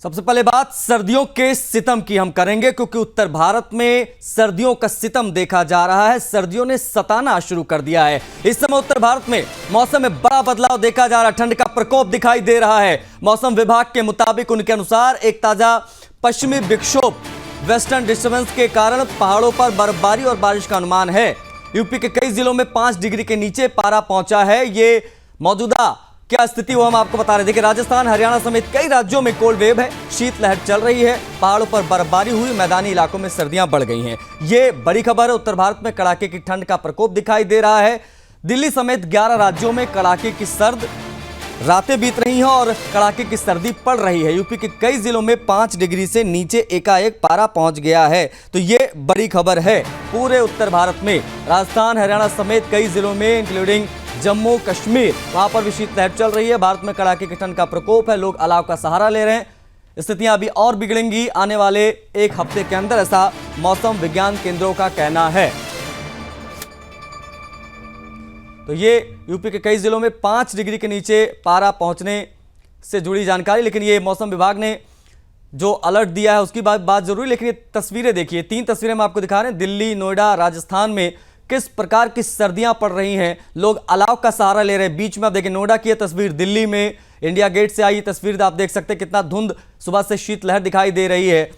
सबसे पहले बात सर्दियों के सितम की हम करेंगे, क्योंकि उत्तर भारत में सर्दियों का सितम देखा जा रहा है। सर्दियों ने सताना शुरू कर दिया है। इस समय उत्तर भारत में मौसम में बड़ा बदलाव देखा जा रहा है। ठंड का प्रकोप दिखाई दे रहा है। मौसम विभाग के मुताबिक, उनके अनुसार, एक ताजा पश्चिमी विक्षोभ वेस्टर्न डिस्टर्बेंस के कारण पहाड़ों पर बर्फबारी और बारिश का अनुमान है। यूपी के कई जिलों में 5 डिग्री के नीचे पारा पहुंचा है। ये मौजूदा क्या स्थिति वो हम आपको बता रहे थे कि राजस्थान, हरियाणा समेत कई राज्यों में कोल्ड वेव है, शीतलहर चल रही है, पहाड़ों पर बर्फबारी हुई, मैदानी इलाकों में सर्दियां बढ़ गई हैं। ये बड़ी खबर है। उत्तर भारत में कड़ाके की ठंड का प्रकोप दिखाई दे रहा है। दिल्ली समेत 11 राज्यों में कड़ाके की सर्द रातें बीत रही हैं और कड़ाके की सर्दी पड़ रही है। यूपी के कई जिलों में 5 डिग्री से नीचे एकाएक पारा पहुंच गया है। तो ये बड़ी खबर है पूरे उत्तर भारत में। राजस्थान, हरियाणा समेत कई जिलों में, इंक्लूडिंग जम्मू कश्मीर, वहां पर भी शीतलहर चल रही है। भारत में कड़ाके की ठंड का प्रकोप है। लोग अलाव का सहारा ले रहे हैं। स्थितियां अभी और बिगड़ेंगी आने वाले एक हफ्ते के अंदर, ऐसा मौसम विज्ञान केंद्रों का कहना है। तो ये यूपी के कई जिलों में 5 डिग्री के नीचे पारा पहुंचने से जुड़ी जानकारी। लेकिन ये मौसम विभाग ने जो अलर्ट दिया है उसकी बात जरूरी, लेकिन ये तस्वीरें देखिए, 3 तस्वीरें हम आपको दिखा रहे हैं। दिल्ली, नोएडा, राजस्थान में किस प्रकार की सर्दियां पड़ रही हैं। लोग अलाव का सहारा ले रहे हैं। बीच में आप देखिए नोएडा की यह तस्वीर, दिल्ली में इंडिया गेट से आई तस्वीर आप देख सकते हैं। कितना धुंध, सुबह से शीतलहर दिखाई दे रही है,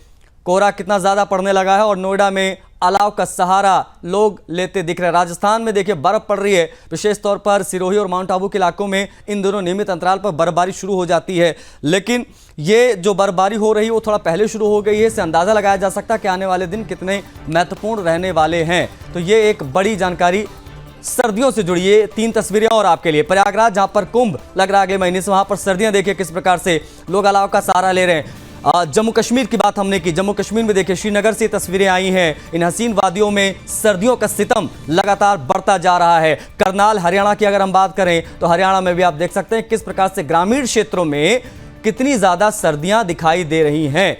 कोहरा कितना ज्यादा पड़ने लगा है और नोएडा में अलाव का सहारा लोग लेते दिख रहे हैं। राजस्थान में देखिए बर्फ पड़ रही है, विशेष तौर पर सिरोही और माउंट आबू के इलाकों में इन दोनों नियमित अंतराल पर बर्फबारी शुरू हो जाती है। लेकिन ये जो बर्फबारी हो रही है वो थोड़ा पहले शुरू हो गई है। इससे अंदाजा लगाया जा सकता है कि आने वाले दिन कितने महत्वपूर्ण रहने वाले हैं। तो ये एक बड़ी जानकारी सर्दियों से जुड़ी। ये 3 तस्वीरें और आपके लिए। प्रयागराज, जहां पर कुंभ लग रहा है अगले महीने से, वहां पर सर्दियां देखिए किस प्रकार से लोग अलाव का सहारा ले रहे हैं। जम्मू कश्मीर की बात हमने की। जम्मू कश्मीर में देखिए श्रीनगर से तस्वीरें आई हैं। इन हसीन वादियों में सर्दियों का सितम लगातार बढ़ता जा रहा है। करनाल, हरियाणा की अगर हम बात करें तो हरियाणा में भी आप देख सकते हैं किस प्रकार से ग्रामीण क्षेत्रों में कितनी ज्यादा सर्दियां दिखाई दे रही हैं।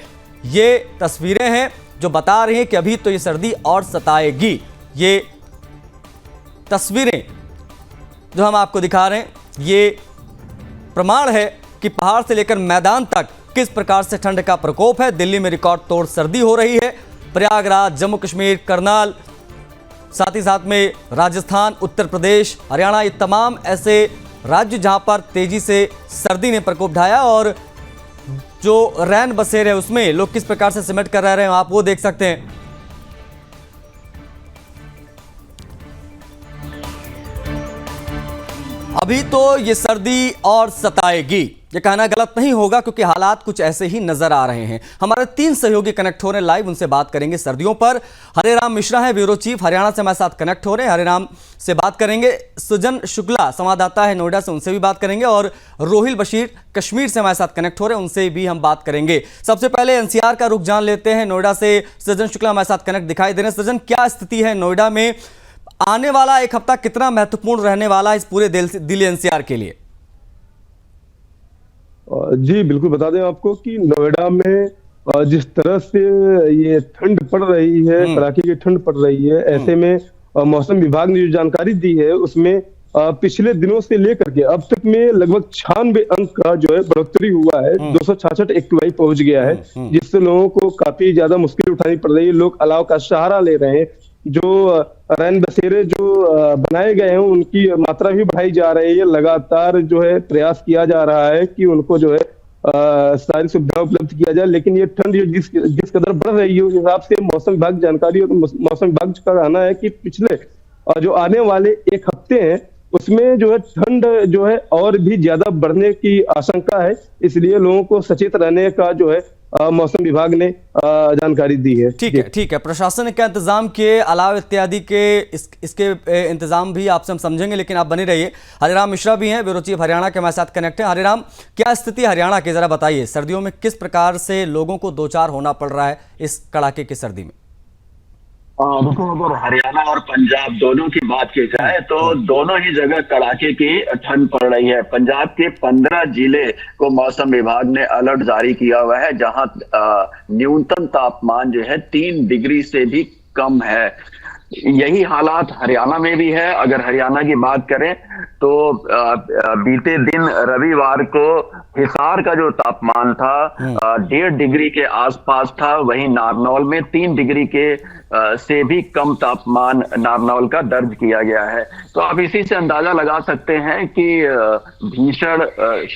ये तस्वीरें हैं जो बता रही हैं कि अभी तो ये सर्दी और सताएगी। ये तस्वीरें जो हम आपको दिखा रहे हैं ये प्रमाण है कि पहाड़ से लेकर मैदान तक किस प्रकार से ठंड का प्रकोप है। दिल्ली में रिकॉर्ड तोड़ सर्दी हो रही है। प्रयागराज, जम्मू कश्मीर, करनाल, साथ ही साथ में राजस्थान, उत्तर प्रदेश, हरियाणा, ये तमाम ऐसे राज्य जहां पर तेजी से सर्दी ने प्रकोप ढाया और जो रैन बसेरे है उसमें लोग किस प्रकार से सिमट कर रह रहे हैं आप वो देख सकते हैं। अभी तो ये सर्दी और सताएगी, ये कहना गलत नहीं होगा, क्योंकि हालात कुछ ऐसे ही नजर आ रहे हैं। हमारे 3 सहयोगी कनेक्ट हो रहे हैं लाइव, उनसे बात करेंगे सर्दियों पर। हरेराम मिश्रा है ब्यूरो चीफ, हरियाणा से हमारे साथ कनेक्ट हो रहे हैं, हरेराम से बात करेंगे। सुजन शुक्ला संवाददाता है नोएडा से, उनसे भी बात करेंगे। और रोहिल बशीर कश्मीर से हमारे साथ कनेक्ट हो रहे हैं, उनसे भी हम बात करेंगे। सबसे पहले एनसीआर का रुख जान लेते हैं। नोएडा से सुजन शुक्ला हमारे साथ कनेक्ट दिखाई दे रहे हैं। सुजन, क्या स्थिति है नोएडा में? आने वाला एक हफ्ता कितना महत्वपूर्ण रहने वाला है इस पूरे दिल्ली एनसीआर के लिए? जी बिल्कुल, बता दें आपको कि नोएडा में जिस तरह से ये ठंड पड़ रही है, कड़ाके की ठंड पड़ रही है, ऐसे में मौसम विभाग ने जो जानकारी दी है उसमें पिछले दिनों से लेकर के अब तक में लगभग 96 अंक का जो है बढ़ोतरी हुआ है। 266 एक्टिवाई पहुंच गया है, जिससे लोगों को काफी ज्यादा मुश्किल उठानी पड़ रही है। लोग अलाव का सहारा ले रहे हैं। जो रैन बसेरे जो बनाए गए हैं उनकी मात्रा भी बढ़ाई जा रही है। लगातार जो है प्रयास किया जा रहा है कि उनको जो है सारी सुविधा उपलब्ध किया जाए। लेकिन ये ठंड जिस कदर बढ़ रही है उस हिसाब से मौसम विभाग जानकारी और मौसम विभाग का कहना है कि पिछले जो आने वाले एक हफ्ते हैं उसमें जो है ठंड जो है और भी ज्यादा बढ़ने की आशंका है। इसलिए लोगों को सचेत रहने का जो है मौसम विभाग ने जानकारी दी है। ठीक है। प्रशासन ने क्या इंतजाम किए, अलाव इत्यादि के इसके इंतजाम भी आपसे हम समझेंगे, लेकिन आप बने रहिए। हरिराम मिश्रा भी हैं ब्यूरो चीफ, हरियाणा के हमारे साथ कनेक्ट हैं। हरिराम, क्या स्थिति हरियाणा की, जरा बताइए। सर्दियों में किस प्रकार से लोगों को दो चार होना पड़ रहा है इस कड़ाके की सर्दी में? अगर हरियाणा और पंजाब दोनों की बात की जाए तो दोनों ही जगह कड़ाके की ठंड पड़ रही है। पंजाब के 15 जिले को मौसम विभाग ने अलर्ट जारी किया हुआ है, जहां न्यूनतम तापमान जो है 3 डिग्री से भी कम है। यही हालात हरियाणा में भी है। अगर हरियाणा की बात करें तो बीते दिन रविवार को हिसार का जो तापमान था 1.5 डिग्री के आसपास था, वहीं नारनौल में 3 डिग्री के से भी कम तापमान नारनौल का दर्ज किया गया है। तो आप इसी से अंदाजा लगा सकते हैं कि भीषण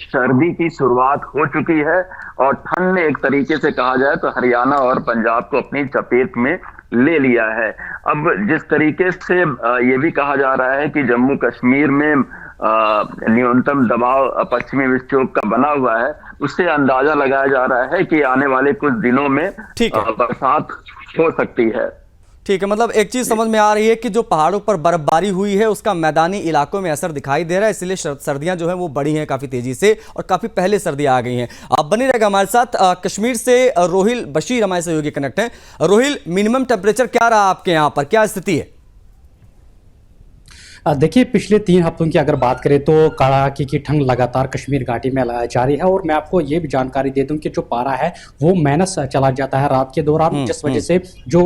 सर्दी की शुरुआत हो चुकी है और ठंड ने एक तरीके से कहा जाए तो हरियाणा और पंजाब को अपनी चपेट में ले लिया है। अब जिस तरीके से ये भी कहा जा रहा है कि जम्मू कश्मीर में न्यूनतम दबाव पश्चिमी विक्षोभ का बना हुआ है, उससे अंदाजा लगाया जा रहा है कि आने वाले कुछ दिनों में बरसात हो सकती है। ठीक है, मतलब एक चीज समझ में आ रही है कि जो पहाड़ों पर बर्फबारी हुई है उसका मैदानी इलाकों में असर दिखाई दे रहा है, इसलिए सर्दियां जो है वो बढ़ी हैं काफी तेजी से और काफी पहले सर्दियां आ गई हैं। आप बने रहेगा हमारे साथ। कश्मीर से रोहिल बशीर हमारे सहयोगी कनेक्ट हैं। रोहिल, मिनिमम टेम्परेचर क्या रहा आपके यहाँ पर, क्या स्थिति है? देखिए, पिछले 3 हफ्तों की अगर बात करें तो कड़ाके की ठंड लगातार कश्मीर घाटी में जारी है और मैं आपको ये भी जानकारी दे दूं कि जो पारा है वो माइनस चला जाता है रात के दौरान, जिस वजह से जो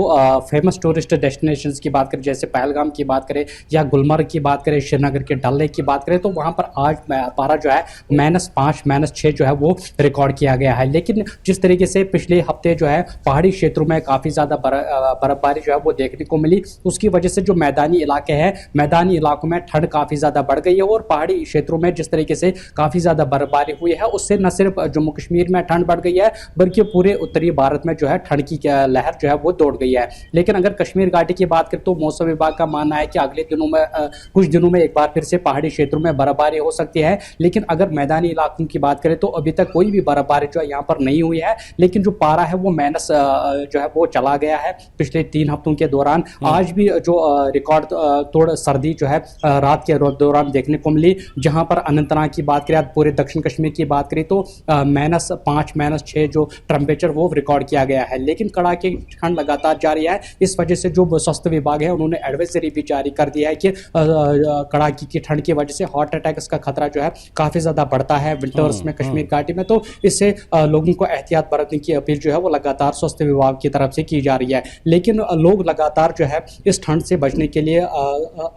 फेमस टूरिस्ट डेस्टिनेशंस की बात करें, जैसे पहलगाम की बात करें या गुलमर्ग की बात करें, श्रीनगर के डल लेक की बात करें, तो वहां पर आज पारा जो है -5 -6 जो है वो रिकॉर्ड किया गया है। लेकिन जिस तरीके से पिछले हफ्ते जो है पहाड़ी क्षेत्रों में काफ़ी ज़्यादा बर्फबारी जो है वो देखने को मिली, उसकी वजह से जो मैदानी इलाके हैं, मैदानी इलाकों में ठंड काफी ज्यादा बढ़ गई है और पहाड़ी क्षेत्रों में जिस तरीके से काफी ज्यादा बर्फबारी हुई है उससे न सिर्फ जम्मू कश्मीर में ठंड बढ़ गई है बल्कि पूरे उत्तरी भारत में जो है ठंड की लहर जो है वो दौड़ गई है। लेकिन अगर कश्मीर घाटी की बात करें तो मौसम विभाग का मानना है कि अगले दिनों में कुछ दिनों में एक बार फिर से पहाड़ी क्षेत्रों में बर्फबारी हो सकती है। लेकिन अगर मैदानी इलाकों की बात करें तो अभी तक कोई भी बर्फबारी जो है यहाँ पर नहीं हुई है। लेकिन जो पारा है वो माइनस जो है वो चला गया है पिछले 3 हफ्तों के दौरान। आज भी जो रिकॉर्ड तोड़ सर्दी जो है रात के दौरान देखने को मिली, जहां पर अनंतनाग की बात करें, पूरे दक्षिण कश्मीर की बात करें तो -5 -6 जो टेम्परेचर वो रिकॉर्ड किया गया है। लेकिन कड़ाके की ठंड लगातार जारी है। इस वजह से जो स्वास्थ्य विभाग है उन्होंने एडवाइजरी भी जारी कर दिया है कि कड़ाके की ठंड की वजह से हार्ट अटैक्स का खतरा जो है काफी ज्यादा बढ़ता है विंटर्स में कश्मीर घाटी में। तो इससे लोगों को एहतियात बरतने की अपील जो है वो लगातार स्वास्थ्य विभाग की तरफ से की जा रही है। लेकिन लोग लगातार जो है इस ठंड से बचने के लिए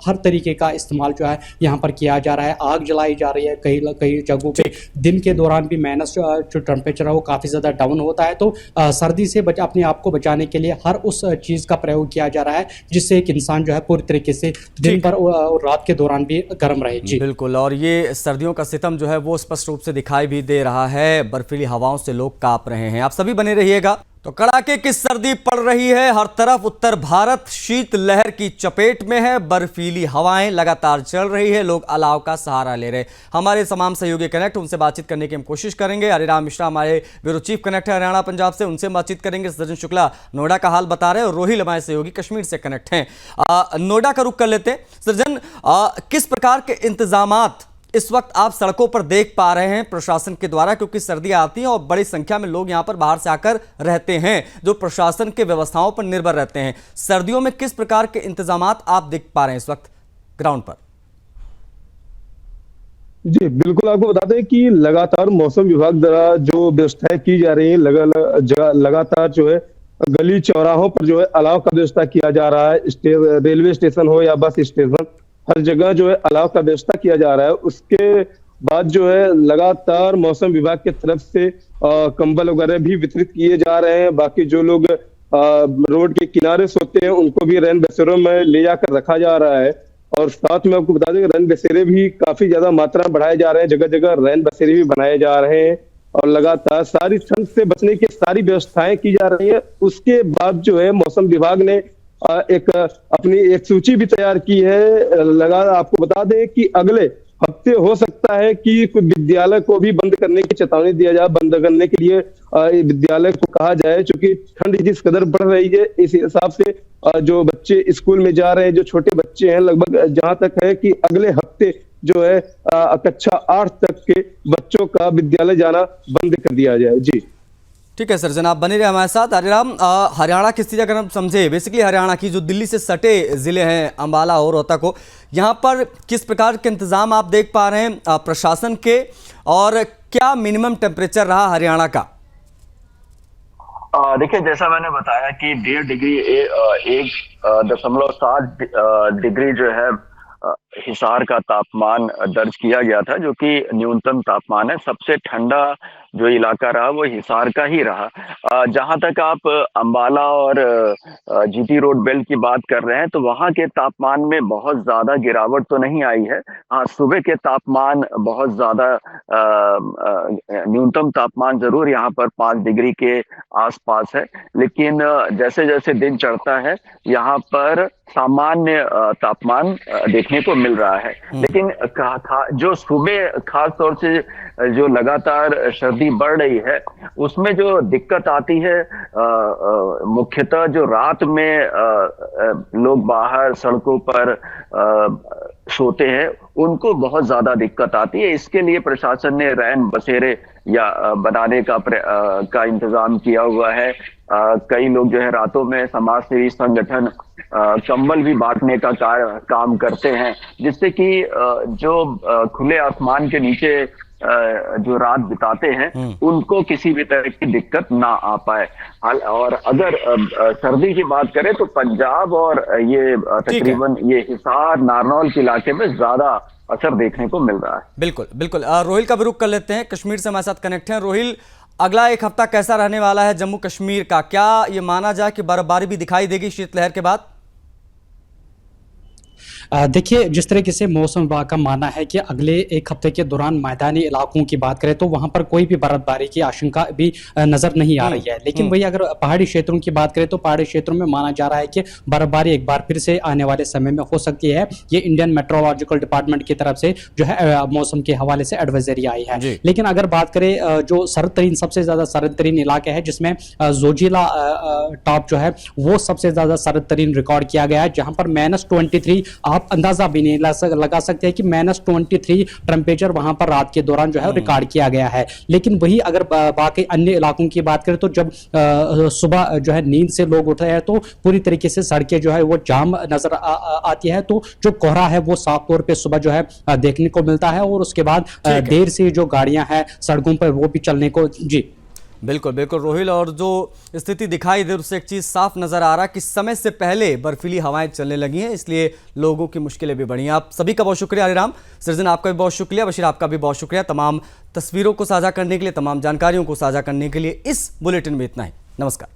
हर तरीके का इस्तेमाल जो है यहाँ पर किया जा रहा है। आग जलाई जा रही है कई जगहों पे। दिन के दौरान भी माइनस जो टेम्परेचर है वो काफी ज्यादा डाउन होता है। तो सर्दी से अपने आप को बचाने के लिए हर उस चीज का प्रयोग किया जा रहा है जिससे एक इंसान जो है पूरी तरीके से दिन भर और रात के दौरान भी गर्म रहे। जी बिल्कुल, और ये सर्दियों का सितम जो है वो स्पष्ट रूप से दिखाई भी दे रहा है। बर्फीली हवाओं से लोग कांप रहे हैं। आप सभी बने रहिएगा। तो कड़ाके की सर्दी पड़ रही है हर तरफ। उत्तर भारत शीत लहर की चपेट में है। बर्फीली हवाएं लगातार चल रही है। लोग अलाव का सहारा ले रहे। हमारे तमाम सहयोगी कनेक्ट, उनसे बातचीत करने की हम कोशिश करेंगे। हरिराम मिश्रा हमारे ब्यूरो चीफ कनेक्ट है हरियाणा पंजाब से, उनसे बातचीत करेंगे। सृजन शुक्ला नोएडा का हाल बता रहे हैं और रोहिल हमारे सहयोगी कश्मीर से कनेक्ट हैं। नोएडा का रुख कर लेते हैं। सृजन, किस प्रकार के इंतजामात इस वक्त आप सड़कों पर देख पा रहे हैं प्रशासन के द्वारा, क्योंकि सर्दियां आती हैं और बड़ी संख्या में लोग यहां पर बाहर से आकर रहते हैं जो प्रशासन के व्यवस्थाओं पर निर्भर रहते हैं। सर्दियों में किस प्रकार के इंतजामात आप देख पा रहे हैं इस वक्त ग्राउंड पर? जी बिल्कुल, आपको बता दें कि लगातार मौसम विभाग द्वारा जो व्यवस्थाएं की जा रही है, लगातार जो है गली चौराहों पर जो है अलाव का व्यवस्था किया जा रहा है। रेलवे स्टेशन हो या बस स्टेशन, हर जगह जो है अलाव का व्यवस्था किया जा रहा है। उसके बाद जो है लगातार मौसम विभाग की तरफ से कंबल वगैरह भी वितरित किए जा रहे हैं। बाकी जो लोग रोड के किनारे सोते हैं उनको भी रैन बसेरों में ले जाकर रखा जा रहा है। और साथ में आपको बता दें रैन बसेरे भी काफी ज्यादा मात्रा में बढ़ाए जा रहे हैं। जगह जगह रैन बसेरे भी बनाए जा रहे हैं और लगातार सारी ठंड से बचने की सारी व्यवस्थाएं की जा रही है। उसके बाद जो है मौसम विभाग ने अपनी एक सूची भी तैयार की है। आपको बता दें कि अगले हफ्ते हो सकता है कि कोई विद्यालय को भी बंद करने की चेतावनी दिया जाए। बंद करने के लिए विद्यालय को कहा जाए, क्योंकि ठंड जिस कदर बढ़ रही है इस हिसाब से जो बच्चे स्कूल में जा रहे हैं, जो छोटे बच्चे हैं, लगभग जहां तक है कि अगले हफ्ते जो है कक्षा 8 तक के बच्चों का विद्यालय जाना बंद कर दिया जाए। जी ठीक है सर, आप बने रहे हमारे साथ। हरिराम, हरियाणा की स्थिति अगर हम समझे, बेसिकली हरियाणा की जो दिल्ली से सटे जिले हैं अंबाला और रोहतक को, यहाँ पर किस प्रकार के इंतजाम आप देख पा रहे हैं प्रशासन के, और क्या मिनिमम टेम्परेचर रहा हरियाणा का? देखिए, जैसा मैंने बताया कि 1.5 डिग्री 1.7 डिग्री जो है हिसार का तापमान दर्ज किया गया था, जो कि न्यूनतम तापमान है। सबसे ठंडा जो इलाका रहा वो हिसार का ही रहा। जहां तक आप अंबाला और जीटी रोड बेल्ट की बात कर रहे हैं, तो वहां के तापमान में बहुत ज्यादा गिरावट तो नहीं आई है। हाँ, सुबह के तापमान बहुत ज्यादा न्यूनतम तापमान जरूर यहाँ पर 5 डिग्री के आसपास है, लेकिन जैसे जैसे दिन चढ़ता है यहाँ पर सामान्य तापमान देखने को मिल रहा है। लेकिन जो सुबह खास तौर से जो लगातार सर्दी बढ़ रही है, उसमें जो दिक्कत आती है मुख्यतः जो रात में लोग बाहर सड़कों पर सोते हैं, उनको बहुत ज्यादा दिक्कत आती है। इसके लिए प्रशासन ने रैन बसेरे बनाने का इंतजाम किया हुआ है। कई लोग जो है रातों में समाज सेवी संगठन कंबल भी बांटने का काम करते हैं, जिससे कि जो खुले आसमान के नीचे जो रात बिताते हैं उनको किसी भी तरह की दिक्कत ना आ पाए। और अगर सर्दी की बात करें तो पंजाब और ये तकरीबन ये हिसार नारनौल के इलाके में ज्यादा असर देखने को मिल रहा है। बिल्कुल बिल्कुल। रोहिल का भी रुख कर लेते हैं, कश्मीर से हमारे साथ कनेक्ट हैं। रोहिल, अगला एक हफ्ता कैसा रहने वाला है जम्मू कश्मीर का? क्या ये माना जाए कि बर्फबारी भी दिखाई देगी शीतलहर के बाद? देखिए, जिस तरीके से मौसम विभाग का मानना है कि अगले एक हफ्ते के दौरान मैदानी इलाकों की बात करें तो वहां पर कोई भी बर्फबारी की आशंका भी नजर नहीं आ रही है। लेकिन वही अगर पहाड़ी क्षेत्रों की बात करें तो पहाड़ी क्षेत्रों में माना जा रहा है कि बर्फबारी एक बार फिर से आने वाले समय में हो सकती है। ये इंडियन मेट्रोलॉजिकल डिपार्टमेंट की तरफ से जो है मौसम के हवाले से एडवाइजरी आई है। लेकिन अगर बात करें जो सबसे ज्यादा सरद तरीन इलाके है, जिसमें जोजिला टॉप जो है वो सबसे ज्यादा सरद तरीन रिकॉर्ड किया गया है, जहां पर -23, आप अंदाजा भी नहीं लगा सकते हैं कि -23 टेम्परेचर वहां पर रात के दौरान जो है रिकॉर्ड किया गया है। लेकिन वही अगर बाकी अन्य इलाकों की बात करें तो जब सुबह जो है नींद से लोग उठे हैं तो पूरी तरीके से सड़कें जो है वो जाम नजर आती है। तो जो कोहरा है वो साफ तौर पे सुबह जो है देखने को मिलता है, और उसके बाद देर से जो गाड़ियां हैं सड़कों पर वो भी चलने को बिल्कुल बिल्कुल रोहिल, और जो स्थिति दिखाई दे उससे एक चीज़ साफ नज़र आ रहा कि समय से पहले बर्फीली हवाएं चलने लगी हैं, इसलिए लोगों की मुश्किलें भी बढ़ी हैं। आप सभी का बहुत शुक्रिया। हरिराम, सृजन आपका भी बहुत शुक्रिया, बशीर आपका भी बहुत शुक्रिया तमाम तस्वीरों को साझा करने के लिए, तमाम जानकारियों को साझा करने के लिए। इस बुलेटिन में इतना ही। नमस्कार।